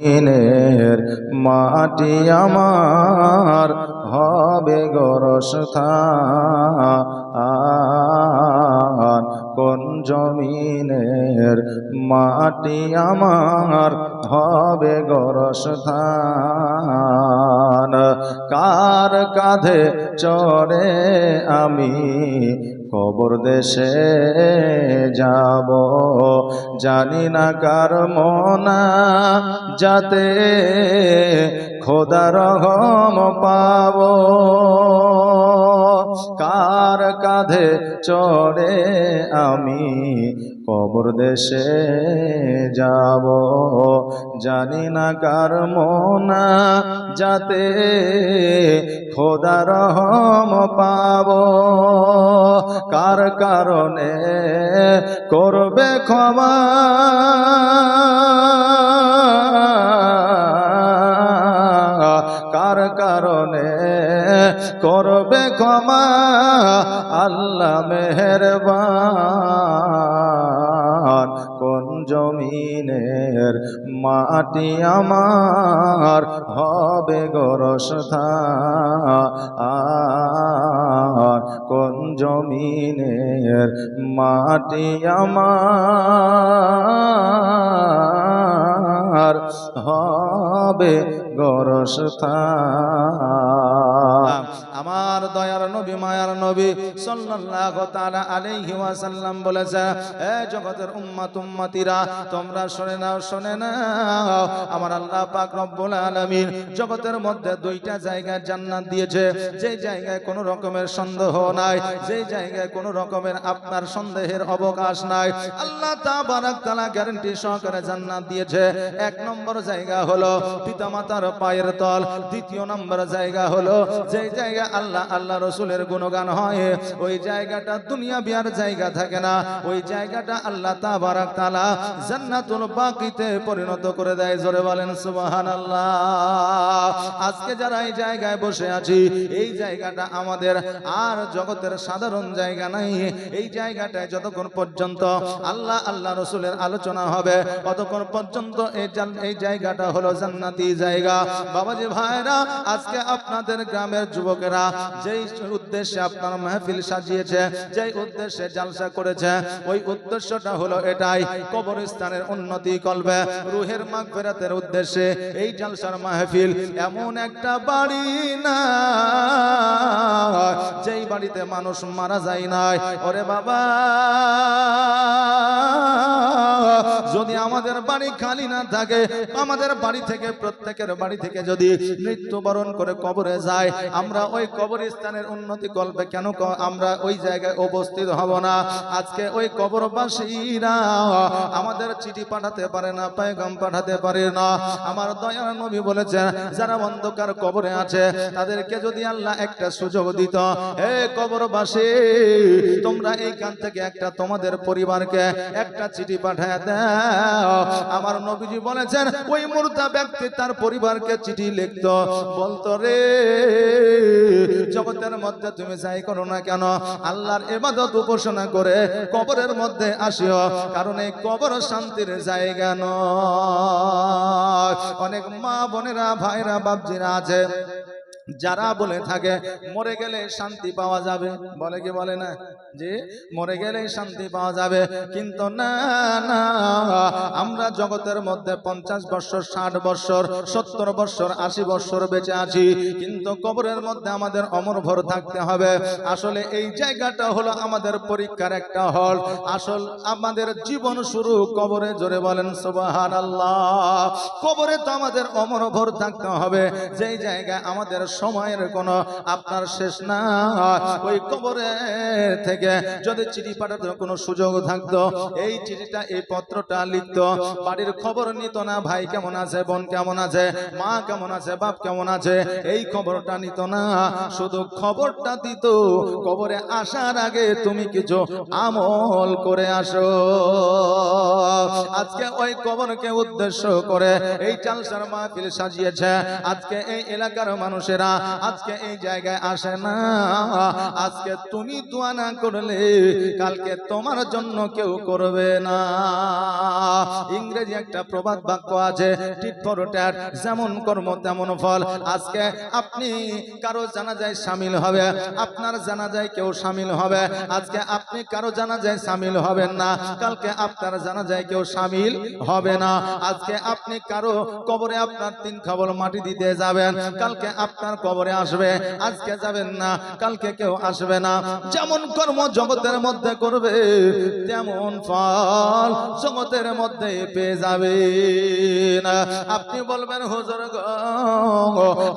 দিনের মাটি আমার হবে গোরস্থান, কোন জমিনের মাটি আমার হবে গোরস্থান। কার কাঁধে চড়ে আমি কবর দেশে যাব, জানি না কার মনা যাতে খোদার রহম পাব। কার কাঁধে চড়ে আমি কবর দেশে যাব, জানি না কার মনা যাতে খোদার রহম পাব। কার কারণে করবে ক্ষমা, কার কারণে করবে ক্ষমা আল্লাহ মেহেরবান। কোন জমিনের মাটি আমার হবে গোরস্থান, কোন জমিনের মাটি আমার হবে গোরস্থান। আমার দয়ার নবী মায়ার নবী সাল্লাল্লাহু তাআলা আলাইহি ওয়াসাল্লাম বলেছে, হে জগতের উম্মত উম্মতিরা, তোমরা শুনে নাও আমার আল্লাহ পাক রব্বুল আলামিন জগতের মধ্যে দুইটা জায়গায় জান্নাত দিয়েছে, যে জায়গায় কোনো রকমের সন্দেহ নাই, যে জায়গায় কোনো রকমের আপনার সন্দেহের অবকাশ নাই। আল্লাহ তাবারক তাআলা গ্যারান্টি সহকারে জান্নাত দিয়েছে। এক নম্বর জায়গা হলো পিতামাতার পায়ের তল, দ্বিতীয় নম্বর জায়গা হলো যে জায়গা আল্লাহ রসুলের গুণগান হয়, ওই জায়গাটা দুনিয়া বিয়ার জায়গা থাকে না, ওই জায়গাটা আল্লাহ তাবারক তাআলা জান্নাতুল বাকিতে পরিণত করে দেয়। জোরে বলেন সুবহানাল্লাহ। আজকে যারা এই জায়গায় বসে আছি, এই জায়গাটা আমাদের আর জগতের সাধারণ জায়গা নাই। এই জায়গাটায় যতক্ষণ পর্যন্ত আল্লাহ রসুলের আলোচনা হবে ততক্ষণ পর্যন্ত এই জায়গাটা হলো জান্নাতি জায়গা। বাবাজি ভাইরা, আজকে আপনাদের গ্রামের যুবকেরা যেই উদ্দেশ্যে আপনার মাহফিল সাজিয়েছে, যেই উদ্দেশ্যে জালসা করেছে, ওই উদ্দেশ্যটা হলো এটাই, কবরস্থানের উন্নতি করবে, রুহের মাগফিরাতের উদ্দেশ্যে এই জালসার মাহফিল। এমন একটা বাড়ি না যেই বাড়িতে মানুষ মারা যায় নাই। ওরে বাবা, যদি আমাদের বাড়ি খালি না থাকে, আমাদের বাড়ি থেকে প্রত্যেকের বাড়ি থেকে যদি মৃত্যুবরণ করে কবরে যায়, আমরা ওই কবরস্থানের উন্নতি করবে কেন আমরা ওই জায়গায় উপস্থিত হব না? আজকে ওই কবরবাসীরা আমাদের চিঠি পাঠাতে পারে না, পেগাম পাঠাতে পারে না। আমার দয়ার নবী বলেছেন, যারা অন্ধকার কবরে আছে তাদেরকে যদি আল্লাহ একটা সুযোগ দিত, হে কবরবাসী, তোমরা এইখান থেকে একটা তোমাদের পরিবারকে একটা চিঠি পাঠায় দাও। আমার নবীজি বলেছেন, ওই মুর্দা ব্যক্তি তার পরিবারকে চিঠি লিখতো, বলতো, রে জগতের মধ্যে তুমি যাই করো না কেন, আল্লাহর ইবাদত উপাসনা করে কবরের মধ্যে আসিও, কারণ এই কবর শান্তির জায়গা নয়। অনেক মা বোনেরা, ভাইরা, বাপজিরা আছে যারা বলে থাকে মরে গেলে শান্তি পাওয়া যাবে, বলে কি বলে না যে মরে গেলে শান্তি পাওয়া যাবে। কিন্তু না না, আমরা জগতের মধ্যে 50 বছর, 60 বছর, 70 বছর, 80 বছর বেঁচে আছি, কিন্তু কবরের মধ্যে আমাদের অমর ভর থাকতে হবে। আসলে এই জায়গাটা হলো আমাদের পরীক্ষার একটা হল। আসল আমাদের জীবন শুরু কবরে। জোরে বলেন সুবহানাল্লাহ। কবরে তো আমাদের অমর ভর থাকতে হবে, যেই জায়গায় আমাদের সময়ের কোনো আপনার শেষ না। ওই কবরে থেকে যদি চিঠি পাঠাতে কোনো সুযোগ থাকতো, এই চিঠিটা, এই পত্রটা লিখতো, বাড়ির খবর নিত না, ভাই কেমন আছে, বোন কেমন আছে, মা কেমন আছে, বাপ কেমন আছে, এই খবরটা নিত না, শুধু খবরটা দিত কবরে আসার আগে তুমি কিছু আমল করে আসো। আজকে ওই কবরকে উদ্দেশ্য করে এই জালসার মাহফিল সাজিয়েছে। আজকে এই এলাকার মানুষেরা বান্দারা আজকে এই জায়গায় আসে না। আজকে তুমি দোয়া না করলে কালকে তোমার জন্য কেউ করবে না। ইংরেজি একটা প্রবাদ বাক্য আছে, টিট ফর ট্যাট, যেমন কর্ম তেমন ফল। আজকে আপনি কারো জানাজায় শামিল হবে, আপনার জানাজায় কেউ শামিল হবে। আজকে আপনি কারো জানাজায় শামিল হবেন না, কালকে আপনার জানাজায় কেউ শামিল হবে না। আজকে আপনি কারো কবরে আপনার 3 খবর মাটি দিতে যাবেন, কালকে আপনার কবরে আসবে। আজকে যাবেন না, কালকে কেউ আসবে না। যেমন কর্ম জগতের মধ্যে করবে তেমন ফল জগতের মধ্যে পেয়ে যাবেন। আপনি বলবেন হুজুর গো,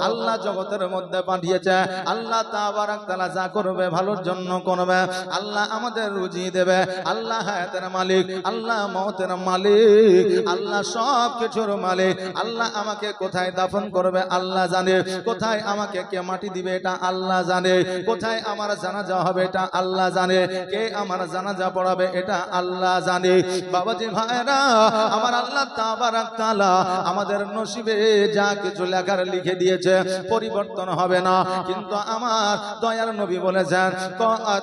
আল্লাহ জগতের মধ্যে পাঠিয়েছে, আল্লাহ তাবারক তাআলা যা করবে ভালোর জন্য করবে। আল্লাহ আমাদের রুজি দেবে, আল্লাহ হায়াতের মালিক, আল্লাহ মওতের মালিক, আল্লাহ সব কিছুর মালিক। আল্লাহ আমাকে কোথায় দাফন করবে আল্লাহ জানে, কোথায় আমাকে কে মাটি দিবে এটা আল্লাহ জানে, কোথায় আমার জানাজা হবে এটা আল্লাহ জানে, কে আমার জানাজা পড়াবে এটা আল্লাহ জানে। বাবাজি ভাইরা আমার, আল্লাহ তাবারক তাআলা আমাদের নসিবে যা কিছু লেখার লিখে দিয়েছে পরিবর্তন হবে না। কিন্তু আমার দয়ার নবী বলেছেন,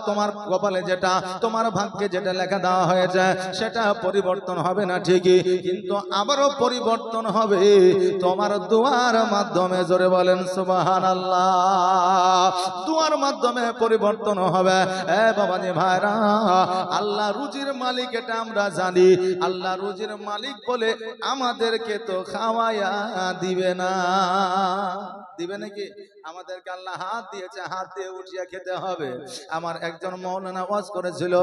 তোমার কপালে যেটা, তোমার ভাগ্যে যেটা লেখা দেওয়া হয়েছে সেটা পরিবর্তন হবে না ঠিকই, কিন্তু আবারও পরিবর্তন হবে তোমার দোয়ার মাধ্যমে। জোরে বলেন সুবহানাল্লাহ। দোয়ার মাধ্যমে পরিবর্তন হবে। এ বাবাজি ভাইরা, আল্লাহ রুজির মালিক এটা আমরা জানি। আল্লাহ রুজির মালিক বলে আমাদেরকে তো খাওয়ায়া দিবে না, দিবে নাকি? আমাদেরকে আল্লাহ হাত দিয়েছে, হাত দিয়ে উঠিয়ে খেতে হবে। আমার একজন মাওলানা ওয়াজ করেছিল,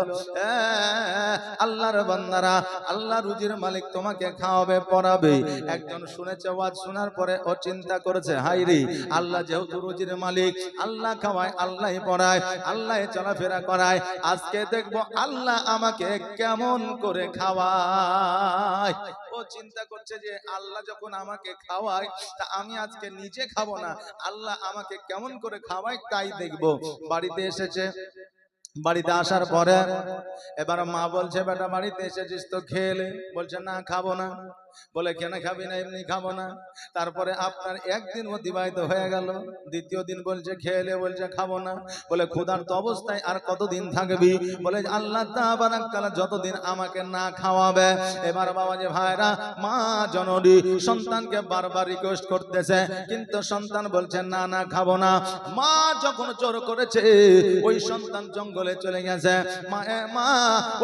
আল্লাহর বান্দারা, আল্লাহ রুজির মালিক তোমাকে খাওয়াবে পড়াবে। একজন শুনেছে ওয়াজ, শোনার পরে ও চিন্তা করেছে, হাই রে, আল্লাহ যেহেতু রুজির মালিক, আল্লাহ খাওয়ায়, আল্লাহ পড়ায়, আল্লাহ চলাফেরা করায়, আজকে দেখবো আল্লাহ আমাকে কেমন করে খাওয়ায়। ও চিন্তা করছে যে আল্লাহ যখন আমাকে খাওয়ায় তা আমি আজকে নিজে খাবো না, আল্লাহ আমাকে কেমন করে খাওয়ায় তাই দেখবো। বাড়িতে এসেছে, বাড়িতে আসার পরে এবার মা বলছে, বেটা বাড়িতে এসেছিস তো খেলে? বলছে না খাবো না। বলে কেন খাবি না? এমনি খাবো না। তারপরে আপনার একদিন অতিবাহিত হয়ে গেল, দ্বিতীয় দিন বলছে খেলে, বলছে খাবো না। বলে ক্ষুধার্ত অবস্থায় আর কতদিন থাকবি? বলে আল্লাহ তাবারক তাআলা যতদিন আমাকে না খাওয়াবে। এবার বাবাজি ভাইরা, মা জননী সন্তানকে বারবার রিকোয়েস্ট করতেছে, কিন্তু সন্তান বলছে না না খাবো না। মা যখন জোর করেছে, ওই সন্তান জঙ্গলে চলে গেছে। মা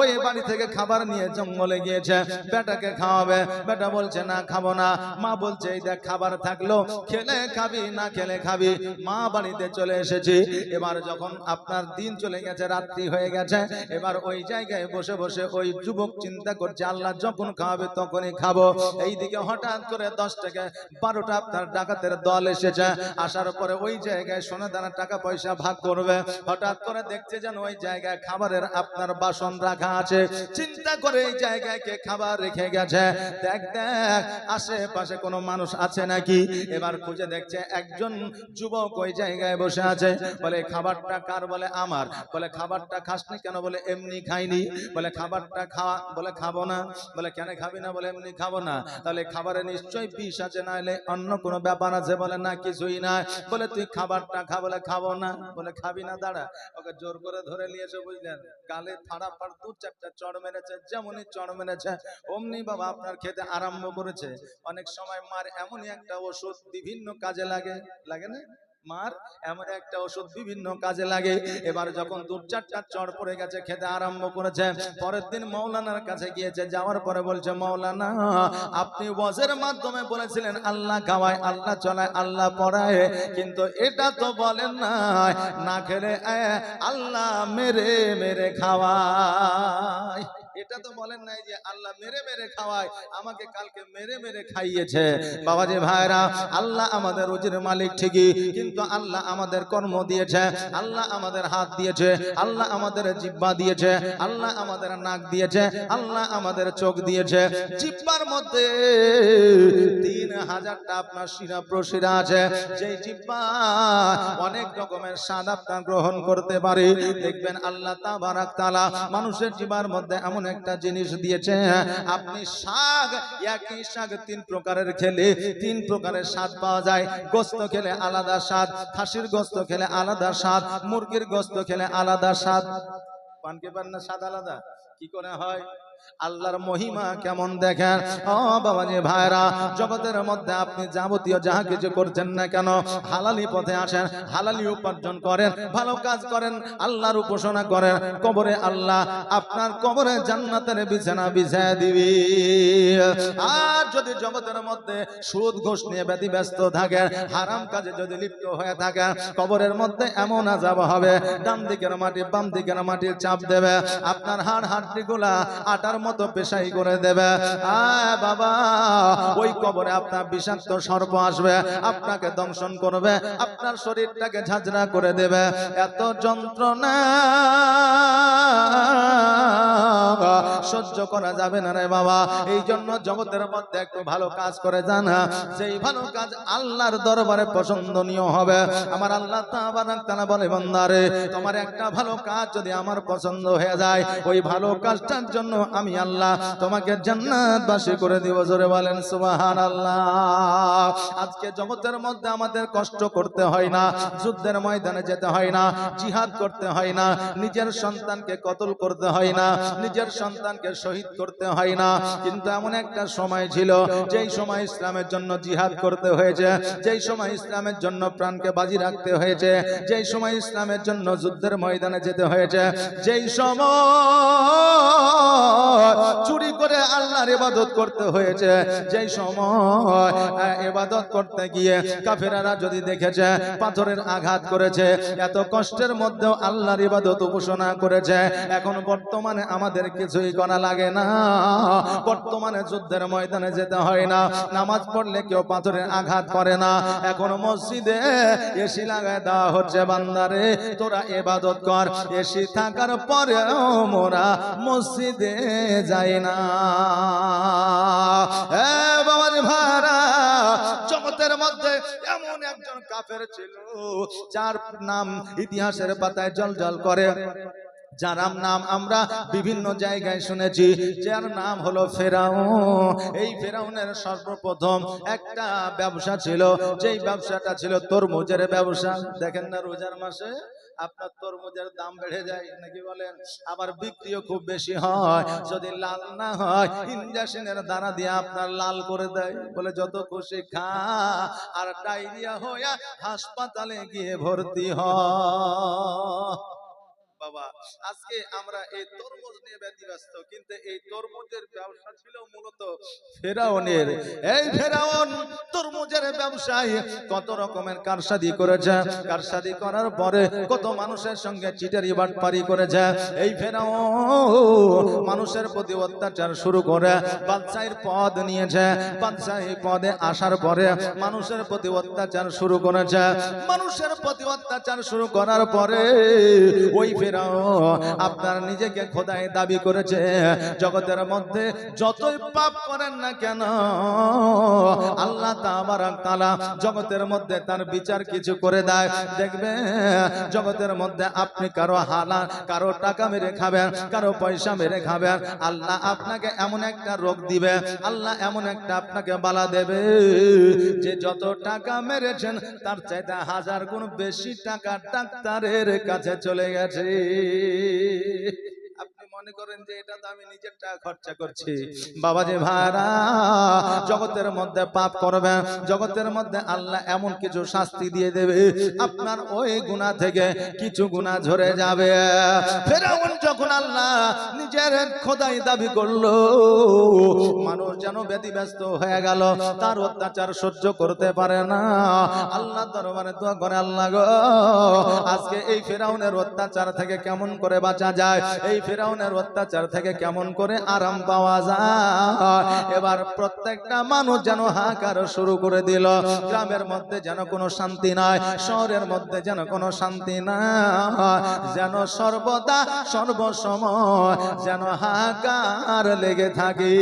ওই বাড়ি থেকে খাবার নিয়ে জঙ্গলে গিয়েছে, বেটাকে খাওয়াবে। বেটা বলছে না খাবো না। মা বলছে এই দেখ খাবার থাকলো, খেলে খাবি না খেলে খাবি। মা বাড়িতে চলে এসেছি। এবার যখন আপনার দিন চলে গেছে, রাত্রি হয়ে গেছে, এবার ওই জায়গায় বসে বসে ওই যুবক চিন্তা করছে আল্লাহ যখন খাওয়াবে তখনই খাবো। এইদিকে হঠাৎ করে 10 থেকে 12টা আপনার ডাকাতের দল এসেছে। আসার পরে ওই জায়গায় সোনা দানা টাকা পয়সা ভাগ করবে। হঠাৎ করে দেখছে যেন ওই জায়গায় খাবারের আপনার বাসন রাখা আছে। চিন্তা করে এই জায়গায় কে খাবার রেখে গেছে, দেখ দেখ আশেপাশে কোনো মানুষ আছে নাকি। এবার খুঁজে দেখছে একজন যুবক ওই জায়গায় বসে আছে। বলে খাবারটা কার? বলে আমার। বলে খাবারটা খাসনি কেন? বলে এমনি খাইনি। বলে খাবারটা খাওয়া? বলে খাবো না। বলে কেন খাবি না? বলে এমনি খাবো না। তাহলে খাবারে নিশ্চয়ই বিষ আছে, না হলে অন্য কোনো ব্যাপার আছে? বলে না কিছুই না। বলে তুই খাবারটা খা। বলে খাবো না। বলে খাবি না? দাঁড়া। ওকে জোর করে ধরে নিয়েছে, বুঝলেন, গালে ফাড়া ফাড় 2-4টা চড় মেরেছে। যেমনই চড় মেরেছে অমনি বাবা আপনার খেতে আরম্ভ করেছে। অনেক সময় মার এমনই একটা ওষুধ বিভিন্ন কাজে লাগে, লাগে না? মার এমন একটা ওষুধ বিভিন্ন কাজে লাগে। এবার যখন 2-4টা চড় পড়ে গেছে, খেতে আরম্ভ করেছে। পরের দিন মাওলানার কাছে গিয়েছে, যাওয়ার পরে বলছে, মাওলানা আপনি ওয়াজের মাধ্যমে বলেছিলেন আল্লাহ খাওয়ায়, আল্লাহ চলায়, আল্লাহ পড়ায়, কিন্তু এটা তো বলেন না না খেলে আল্লাহ মেরে মেরে খাওয়ায়। এটা তো বলেন নাই যে আল্লাহ মেরে মেরে খাওয়ায়, আমাকে কালকে মেরে মেরে খাইয়েছে। বাবাজি ভাইরা, আল্লাহ আমাদের রুজির মালিক ঠিকই, কিন্তু আল্লাহ আমাদের কর্ম দিয়েছে, আল্লাহ আমাদের হাত দিয়েছে, আল্লাহ আমাদের জিহ্বা দিয়েছে, আল্লাহ আমাদের নাক দিয়েছে, আল্লাহ আমাদের চোখ দিয়েছে। জিহ্বার মধ্যে 3000টা আপনার শিরা প্রশিরা আছে। যেই জিহ্বা অনেক রকমের স্বাদ আপনার গ্রহণ করতে পারে। দেখবেন আল্লাহ তাবারক তাআলা মানুষের জিহ্বার মধ্যে এমন একটা জিনিস দিয়েছে, আপনি শাক, একই শাক 3 প্রকারের খেলে 3 প্রকারের স্বাদ পাওয়া যায়। গোস্ত খেলে আলাদা স্বাদ, খাসির গোস্ত খেলে আলাদা স্বাদ, মুরগির গোস্ত খেলে আলাদা স্বাদ। পানকে পান না স্বাদ আলাদা? কি করে হয়? আল্লাহর মহিমা কেমন দেখেন ও বাবাজি ভাইরা। জগতের মধ্যে আপনি যাবতীয় যাহা কিছু করছেন না কেন, হালালি পথে আসেন, হালালি উপার্জন করেন, ভালো কাজ করেন, আল্লাহর উপাসনা করেন, কবরে আল্লাহ আপনার কবরে জান্নাতের বিছানা বিছায়া দিবি। আর যদি জগতের মধ্যে সুদ ঘুষ নিয়ে ব্যতিব্যস্ত থাকেন, হারাম কাজে যদি লিপ্ত হয়ে থাকেন, কবরের মধ্যে এমন আযাব হবে, ডান দিকের মাটি বাম দিকের মাটির চাপ দেবে, আপনার হাড় হাড্ডিগুলা আটার মতো পেশাই করে দেবে। বাবা, ওই কবরে আপনার বিষাক্ত সর্প আসবে, আপনাকে দংশন করবে, আপনার শরীরটাকে ঝাঁঝরা করে দেবে। এত যন্ত্রণা সহ্য করা যাবে না রে বাবা। এই জন্য জগতের মধ্যে একটু ভালো কাজ করে জানা, সেই ভালো কাজ আল্লাহর দরবারে পছন্দনীয় হবে। আমার আল্লাহ তাআলা বলে, বান্দারে তোমার একটা ভালো কাজ যদি আমার পছন্দ হয়ে যায়, ওই ভালো কাজটার জন্য আমি আল্লাহ তোমাকে জান্নাতবাসী করে দিব। জোরে বলেন সুবহানাল্লাহ। আজকে জগতের মধ্যে আমাদের কষ্ট করতে হয় না, যুদ্ধের ময়দানে যেতে হয় না, জিহাদ করতে হয় না, নিজের সন্তানকে কতল করতে হয় না, নিজের সন্তানকে শহীদ করতে হয় না। কিন্তু এমন একটা সময় ছিল যেই সময় ইসলামের জন্য জিহাদ করতে হয়েছে, যেই সময় ইসলামের জন্য প্রাণকে বাজি রাখতে হয়েছে, যেই সময় ইসলামের জন্য যুদ্ধের ময়দানে যেতে হয়েছে, যেই সময় চুরি করে আল্লাহর ইবাদত করতে হয়েছে, যেই সময় ইবাদত করতে গিয়ে কাফেররা যদি দেখেছে পাথরের আঘাত করেছে, এত কষ্টের মধ্যেও আল্লাহর ইবাদত উপাসনা করেছে। এখন বর্তমানে আমাদের কিছুই করা লাগে না, বর্তমানে যুদ্ধের ময়দানে যেতে হয় না, নামাজ পড়লে কেউ পাথরের আঘাত করে না। এখন মসজিদে এসি লাগায় দেওয়া হচ্ছে, বান্দারে তোরা ইবাদত কর। এসি থাকার পরেও মোরা মসজিদে যাই না। বাবাজি ভাইরা, জগতের মধ্যে এমন একজন কাফের ছিল যার নাম ইতিহাসের পাতায় জ্বলজ্বল করে, যার নাম আমরা বিভিন্ন জায়গায় শুনেছি, যার নাম হলো ফেরাউন। এই ফেরাউনের সর্বপ্রথম একটা ব্যবসা ছিল, যেই ব্যবসাটা ছিল তরমুজের ব্যবসা। দেখেন না রোজার মাসে আপনার তরমুজের দাম বেড়ে যায় নাকি বলেন, আবার বিক্রিও খুব বেশি হয়। যদি লাল না হয় ইনজেকশনের দানা দিয়ে আপনার লাল করে দেয়, বলে যত খুশি খা, আর ডায়রিয়া হয়ে হাসপাতালে গিয়ে ভর্তি হয়। বাবা, আজকে আমরা এই তরমুজ নিয়ে ব্যতিব্যস্ত, কিন্তু এই তরমুজের ব্যবসা ছিল মূলত ফেরাউনের। এই ফেরাউন তরমুজের ব্যবসায় কত রকমের কারসাদি করেছে, কারসাদি করার পরে কত মানুষের সঙ্গে চিটারি বাটপারি করেছে। এই ফেরাউন মানুষের প্রতি অত্যাচার শুরু করে বাদশাহীর পদ নিয়েছে, বাদশাহী পদে আসার পরে মানুষের প্রতি অত্যাচার শুরু করেছে। মানুষের প্রতি অত্যাচার শুরু করার পরে ওই আপনার নিজেকে খোদাই দাবি করেছে। জগতের মধ্যে যতই পাপ করেন না কেন, আল্লাহ তাআলা জগতের মধ্যে তার বিচার কিছু করে দেয়। দেখবে জগতের মধ্যে আপনি কারো হালাল, কারো টাকা মেরে খাবেন, কারো পয়সা মেরে খাবেন, আল্লাহ আপনাকে এমন একটা রোগ দিবে, আল্লাহ এমন একটা আপনাকে বালা দেবে যে যত টাকা মেরেছেন তার চাইতে 1000 গুণ বেশি টাকা ডাক্তারের কাছে চলে গেছে। আপনি মনে করেন যে এটা তো আমি নিজের টাকা খরচা করছি। বাবাজি ভাইরা, জগতের মধ্যে পাপ করবেন, জগতের মধ্যে আল্লাহ এমন কিছু শাস্তি দিয়ে দেবে, আপনার ওই গুনাহ থেকে কিছু গুনাহ ঝরে যাবে। ফেরাউন যখন আল্লাহ নিজের খোদাই দাবি করলো, মানুষ যেন ব্যতিব্যস্ত হয়ে গেল, তার অত্যাচার সহ্য করতে পারে না। আল্লাহ দরবারে দোয়া করে, আল্লাহ গো, আজকে এই ফেরাউনের অত্যাচার থেকে কেমন করে বাঁচা যায়, এই ফেরাউনের অত্যাচার থেকে কেমন করে আরাম পাওয়া যায়। এবার প্রত্যেকটা মানুষ যেন হাহাকার শুরু করে দিল। গ্রামের মধ্যে যেন কোনো শান্তি নাই, শহরের মধ্যে যেন কোনো শান্তি নাই, যেন সর্বদা সর্বসময় যেন হাহাকার লেগে থাকে।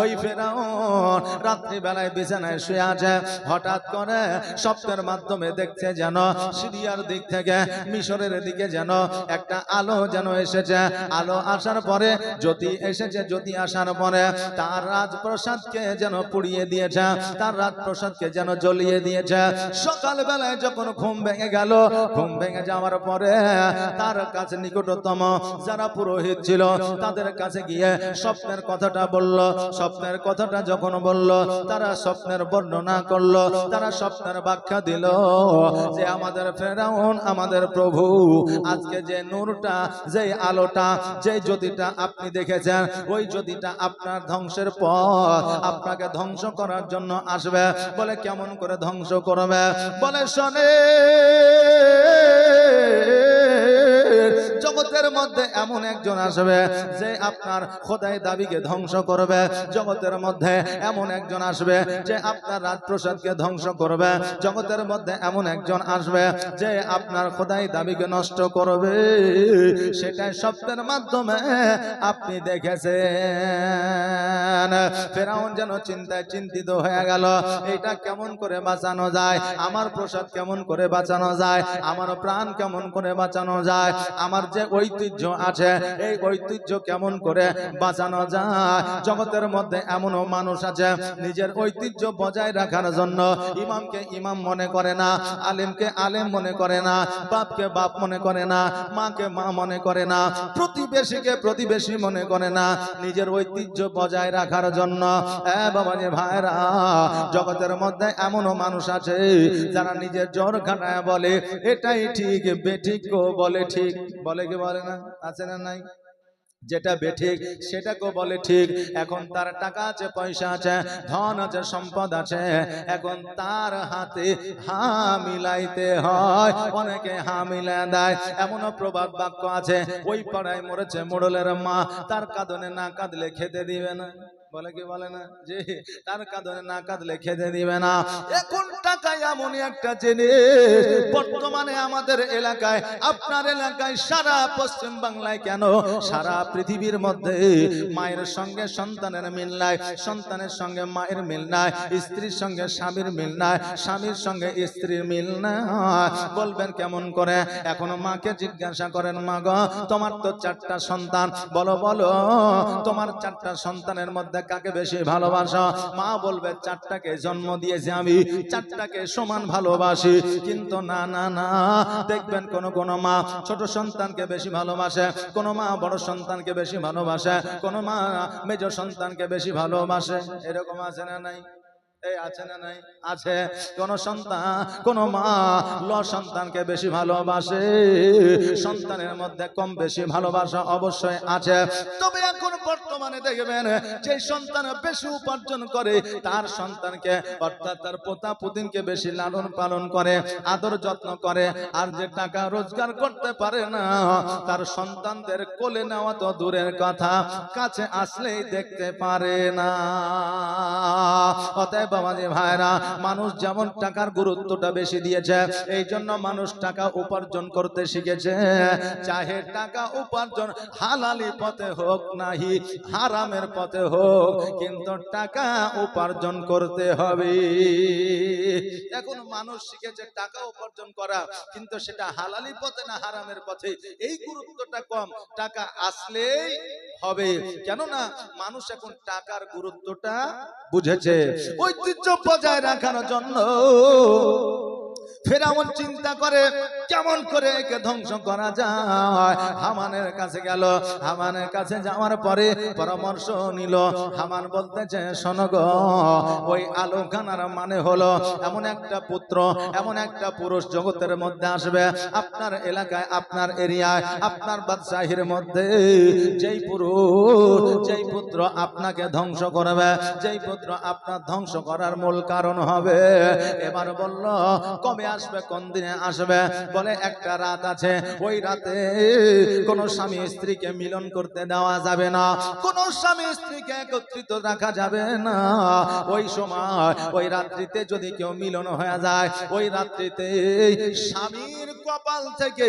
ওই ফেরাউন রাত্রি বেলায় বিছানায় শুয়ে আছে, হঠাৎ করে স্বপ্নের মাধ্যমে দেখছে যেন সিরিয়ার দিক থেকে মিশরের দিকে যেন একটা আলো যেন আলো এসেছে, আলো আসার পরে জ্যোতি এসেছে, জ্যোতি আসার পরে তার রাজপ্রাসাদকে যেন পুড়িয়ে দিয়েছে, তার রাজপ্রাসাদকে যেন জ্বলিয়ে দিয়েছে। সকালবেলায় যখন ঘুম ভেঙে গেল, ঘুম ভেঙে যাওয়ার পরে তার কাছে নিকটতম যারা পুরোহিত ছিল তাদের কাছে গিয়ে স্বপ্নের কথাটা বলল। স্বপ্নের কথাটা যখন বলল, তারা স্বপ্নের বর্ণনা করলো, তারা স্বপ্নের ব্যাখ্যা দিল যে আমাদের ফেরাউন, আমাদের প্রভু, আজকে যে নূরটা, যে আলোটা, যে জ্যোতিটা আপনি দেখেছেন, ওই জ্যোতিটা আপনার ধ্বংসের পথ, আপনাকে ধ্বংস করার জন্য আসবে। বলে কেমন করে ধ্বংস করবে? বলে শোনে, জগতের মধ্যে এমন একজন আসবে যে আপনার খোদাই দাবিকে ধ্বংস করবে। জগতের মধ্যে এমন একজন আসবে যে আপনার রাজপ্রাসাদকে ধ্বংস করবে। জগতের মধ্যে এমন একজন আসবে যে আপনার খোদাই দাবিকে নষ্ট করবে। সেটাই স্বপ্নের মাধ্যমে আপনি দেখেছেন। ফেরাউন যেন চিন্তায় চিন্তিত হয়ে গেল, এটা কেমন করে বাঁচানো যায়, আমার প্রসাদ কেমন করে বাঁচানো যায়, আমার প্রাণ কেমন করে বাঁচানো যায়, আমার যে ঐতিহ্য আছে এই ঐতিহ্য কেমন করে বাঁচানো যায়। জগতের মধ্যে এমনও মানুষ আছে নিজের ঐতিহ্য বজায় রাখার জন্য ইমামকে ইমাম মনে করে না, আলেমকে আলেম মনে করে না, বাপকে বাপ মনে করে না, মাকে মা মনে করে না, প্রতিবেশীকে প্রতিবেশী মনে করে না, নিজের ঐতিহ্য বজায় রাখার জন্য। বাবাজি ভাইরা, জগতের মধ্যে এমনও মানুষ আছে যারা নিজের জোর খাটায় বলে এটাই ঠিক, বেঠিক বলে ঠিক, বলে কি বলে না? আছে না নাই? যেটা বেঠিক সেটাকে বলে ঠিক। এখন তার টাকা আছে, পয়সা আছে, ধন আছে, সম্পদ আছে, এখন তার হাতে হা মিলাইতে হয়। অনেকে হা মিলায় দেয়। এমনও প্রবাদ বাক্য আছে, ওই পাড়ায় মরেছে মোড়লের মা, তার কাঁদনে না কাঁদলে খেতে দিবে না। বলে কি বলে না? যে তার কাঁদনে না কাঁদলে খেতে দিবে না। এখন টাকা এমনই একটা জিনিস, বর্তমানে আমাদের এলাকায়, আপনার এলাকায়, সারা পশ্চিম বাংলায় কেন সারা পৃথিবীর মধ্যে মায়ের সঙ্গে সন্তানের মিল নাই, সন্তানের সঙ্গে মায়ের মিল নাই, স্ত্রীর সঙ্গে স্বামীর মিল নাই, স্বামীর সঙ্গে স্ত্রীর মিল নাই। বলবেন কেমন করে? এখন মাকে জিজ্ঞাসা করেন, মা গো তোমার তো 4টা সন্তান, বলো বলো তোমার 4টা সন্তানের মধ্যে কাকে বেশি ভালোবাসো? মা বলবে 4টাকে জন্ম দিয়েছি আমি, 4টাকে সমান ভালোবাসি। কিন্তু না না না, দেখবেন কোন কোন মা ছোট সন্তানকে বেশি ভালোবাসে, কোন মা বড় সন্তানকে বেশি ভালোবাসে, কোন মা মেজ সন্তানকে বেশি ভালোবাসে। এরকম আছে না নাই? এই আছে না নাই? আছে। কোন সন্তান, কোন মা ল সন্তানকে বেশি ভালোবাসে, সন্তানের মধ্যে কম বেশি ভালোবাসা অবশ্যই আছে। তবে এখন বর্তমানে দেখবেন যে সন্তান বেশি উপার্জন করে তার সন্তানকে, অর্থাৎ তার পোতা পুতিনকে বেশি লালন পালন করে, আদর যত্ন করে। আর যে টাকা রোজগার করতে পারে না তার সন্তানদের কোলে নেওয়া তো দূরের কথা, কাছে আসলেই দেখতে পারে না। অতএব বাবাজি ভাইরা, মানুষ যেমন টাকার গুরুত্বটা বেশি দিয়েছে, এই জন্য মানুষ টাকা উপার্জন করতে শিখেছে। চাহে টাকা উপার্জন হালালি পথে হোক নাহি হারামের পথে হোক, কিন্তু টাকা উপার্জন করতে হবে। এখন মানুষ শিখেছে টাকা উপার্জন করা, কিন্তু সেটা হালালি পথে না হারামের পথে, এই গুরুত্বটা কম। টাকা আসলেই হবে, কেননা মানুষ এখন টাকার গুরুত্বটা বুঝেছে। ঐতিহ্য বজায় রাখার জন্য ফেরাউন চিন্তা করে কেমন করে একে ধ্বংস করা যায়। হামানের কাছে গেল, হামানের কাছে যাওয়ার পরে পরামর্শ নিল। হামান বলতেছে, শোনো গো, ওই আলোখানার মানে হলো এমন একটা পুত্র, এমন একটা পুরুষ জগতের মধ্যে আসবে আপনার এলাকায়, আপনার এরিয়ায়, আপনার বাদশাহীর মধ্যে, যেই পুরুষ, যেই পুত্র আপনাকে ধ্বংস করবে, যেই পুত্র আপনার ধ্বংস করার মূল কারণ হবে। এবার বলল কবে আসবে, কোন দিনে আসবে? বলে একটা রাত আছে, ওই রাতে কোন স্বামী স্ত্রীকে মিলন করতে দেওয়া যাবে না, কোন স্বামী স্ত্রীকে একত্রিত রাখা যাবে না। ওই সময়, ওই রাত্রিতে যদি কেউ মিলন হয়ে যায়, ওই রাত্রিতে স্বামীর কপাল থেকে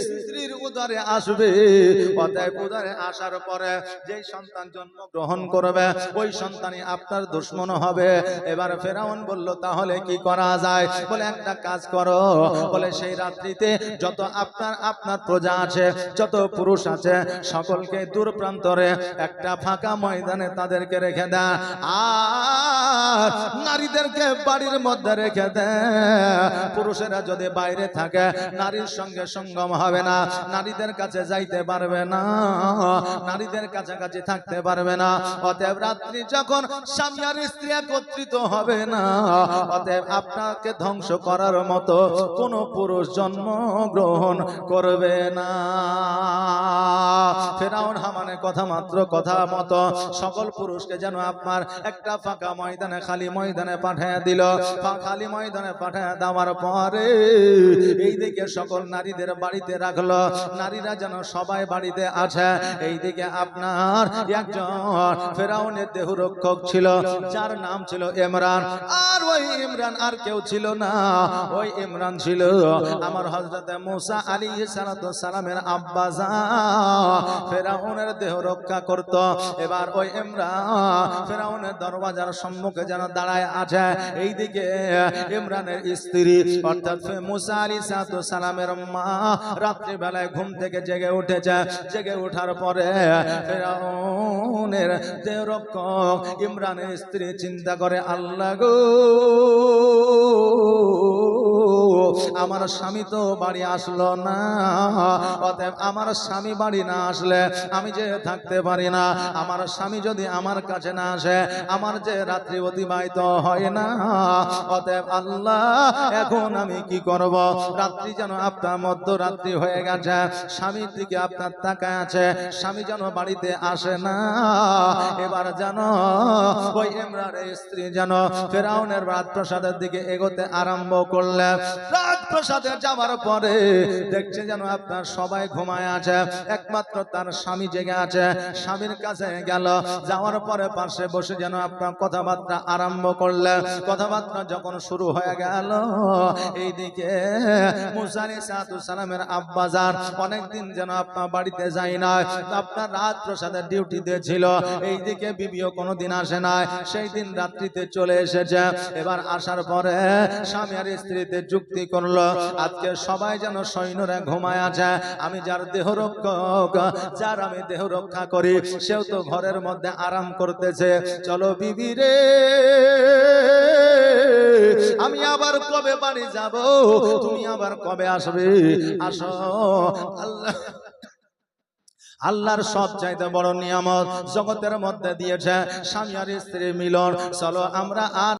স্ত্রীর উদরে আসবে। অতএব উদরে আসার পরে যেই সন্তান জন্মগ্রহণ করবে ওই সন্তানই আপনার দুশমন হবে। এবার ফেরাউন বলল তাহলে কি করা যায়? বলে একটা কাজ করো, বলে সেই রাত্রিতে যত আপনার প্রজা আছে, যত পুরুষ আছে, সকলকে দূর প্রান্তরে একটা ফাঁকা ময়দানে তাদেরকে রেখে দেয়, আর নারীদেরকে বাড়ির মধ্যে রেখে দেয়। পুরুষেরা যদি বাইরে থাকে নারীর সঙ্গে সঙ্গম হবে না, নারীদের কাছে যাইতে পারবে না, নারীদের কাছাকাছি থাকতে পারবে না। অতএব রাত্রি যখন স্বামী আর স্ত্রী একত্রিত হবে না, অতএব আপনাকে ধ্বংস করার মতো কোন পুরুষ জন্ম গ্রহণ করবে না। ফেরাউন হামানের কথা মাত্র কথা মতো সকল পুরুষকে যেন আপনার একটা ফাঁকা ময়দানে, খালি ময়দানে পাঠিয়ে দিল। খালি ময়দানে পাঠিয়ে দেওয়ার পরে এইদিকে সকল নারীদের বাড়িতে রাখলো, নারীরা যেন সবাই বাড়িতে আছে। এইদিকে আপনার একজন ফেরাউনের দেহরক্ষক ছিল, যার নাম ছিল ইমরান। আর ওই ইমরান আর কেউ ছিল না, ওই ইমরান ছিল আমার হযরত মুসা আলাইহিস সালামের আব্বা জান। ফেরাউনের দেহ রক্ষা করত। এবার ওই ইমরান ফেরাউনের দরওয়াজার সম্মুখে যেন দাঁড়ায় আছে। এইদিকে ইমরানের স্ত্রী অর্থাৎ মুসা আলাইহিস সালামের মা রাত্রি বেলায় ঘুম থেকে জেগে উঠেছে। জেগে ওঠার পরে ফেরাউনের দেহ রক্ষক ইমরানের স্ত্রী চিন্তা করে, আল্লাহ গো, আমার স্বামী তো বাড়ি আসলো না, অতএব আমার স্বামী বাড়ি না আসলে আমি যে থাকতে পারি না। আমার স্বামী যদি আমার কাছে না আসে আমার যে রাত্রি অতিবাহিত হয় না। অতএব আল্লাহ, এখন আমি কি করব? রাত্রি যেন আপনার মধ্যরাত্রি হয়ে গেছে, স্বামীর দিকে আপনার তাকায় আছে, স্বামী যেন বাড়িতে আসে না। এবার যেন ওই ইমরানের স্ত্রী যেন ফেরাউনের রাজপ্রাসাদের দিকে এগোতে আরম্ভ করলেন। রাজপ্রাসাদে যাওয়ার পরে দেখছে যেন আপনার সবাই ঘুমায় আছে, একমাত্র তার স্বামী জেগে আছে। স্বামীর কাছে গেল, যাওয়ার পরে পাশে বসে যেন আপনার কথাবার্তা আরম্ভ করলেন। কথাবার্তা যখন শুরু হয়ে গেল, এইদিকে মুসা আলাইহিস সালামের আব্বা জান অনেকদিন যেন আপনার বাড়িতে যাই না, আপনার রাজপ্রাসাদের ডিউটিতে ছিল। এইদিকে বিবিও কোনোদিন আসে না, সেই দিন রাত্রিতে চলে এসেছে। এবার আসার পরে স্বামী আর স্ত্রীতে যুক্তি করলো, আজকে সবাই যেন সৈন্যরা ঘুমায় আছে, আমি যার দেহ রক্ষক, যার আমি দেহ রক্ষা করি, সেও তো ঘরের মধ্যে আরাম করতেছে। চলো বিবি রে, আমি আবার কবে বাড়ি যাব, তুমি আবার কবে আসবে? আসো। আল্লাহর সবচাইতে বড় নিয়ামত জগতের মধ্যে দিয়েছে স্বামী আর স্ত্রীর মিলন। চলো আমরা আর